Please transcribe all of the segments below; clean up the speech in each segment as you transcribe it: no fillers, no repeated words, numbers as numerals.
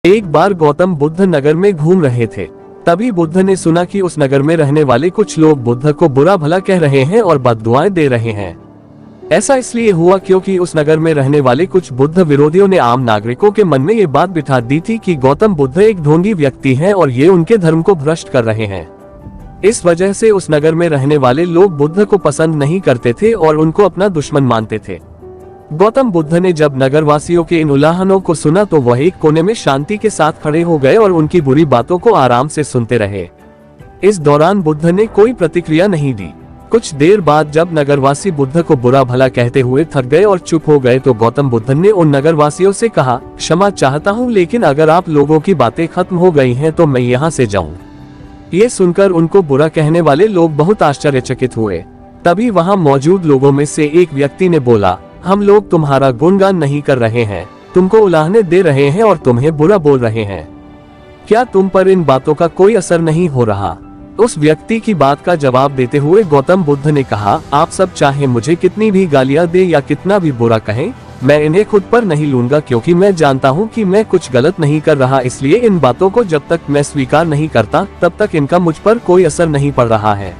एक बार गौतम बुद्ध नगर में घूम रहे थे। तभी बुद्ध ने सुना कि उस नगर में रहने वाले कुछ लोग बुद्ध को बुरा भला कह रहे हैं और बद्दुआएं दे रहे हैं। ऐसा इसलिए हुआ क्योंकि उस नगर में रहने वाले कुछ बुद्ध विरोधियों ने आम नागरिकों के मन में ये बात बिठा दी थी कि गौतम बुद्ध एक ढोंगी व्यक्ति हैं और ये उनके धर्म को भ्रष्ट कर रहे हैं। इस वजह से उस नगर में रहने वाले लोग बुद्ध को पसंद नहीं करते थे और उनको अपना दुश्मन मानते थे। गौतम बुद्ध ने जब नगरवासियों के इन उल्लाहनों को सुना तो वह एक कोने में शांति के साथ खड़े हो गए और उनकी बुरी बातों को आराम से सुनते रहे। इस दौरान बुद्ध ने कोई प्रतिक्रिया नहीं दी। कुछ देर बाद जब नगरवासी बुद्ध को बुरा भला कहते हुए थक गए और चुप हो गए तो गौतम बुद्ध ने उन नगरवासियों से कहा, क्षमा चाहता हूँ, लेकिन अगर आप लोगों की बातें खत्म हो गई हैं तो मैं यहाँ से जाऊँ। ये सुनकर उनको बुरा कहने वाले लोग बहुत आश्चर्यचकित हुए। तभी वहाँ मौजूद लोगों में से एक व्यक्ति ने बोला, हम लोग तुम्हारा गुणगान नहीं कर रहे हैं, तुमको उलाहने दे रहे हैं और तुम्हें बुरा बोल रहे हैं। क्या तुम पर इन बातों का कोई असर नहीं हो रहा? उस व्यक्ति की बात का जवाब देते हुए गौतम बुद्ध ने कहा, आप सब चाहे मुझे कितनी भी गालियां दे या कितना भी बुरा कहें, मैं इन्हें खुद पर नहीं लूंगा क्योंकि मैं जानता हूं कि मैं कुछ गलत नहीं कर रहा। इसलिए इन बातों को जब तक मैं स्वीकार नहीं करता तब तक इनका मुझ पर कोई असर नहीं पड़ रहा है।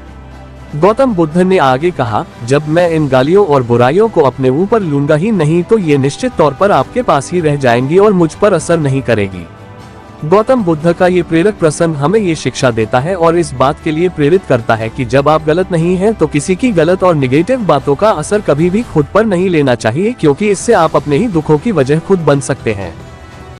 गौतम बुद्ध ने आगे कहा, जब मैं इन गालियों और बुराइयों को अपने ऊपर लूंगा ही नहीं तो ये निश्चित तौर पर आपके पास ही रह जाएंगी और मुझ पर असर नहीं करेगी। गौतम बुद्ध का ये प्रेरक प्रसंग हमें ये शिक्षा देता है और इस बात के लिए प्रेरित करता है कि जब आप गलत नहीं हैं तो किसी की गलत और निगेटिव बातों का असर कभी भी खुद पर नहीं लेना चाहिए, क्योंकि इससे आप अपने ही दुखों की वजह खुद बन सकते हैं।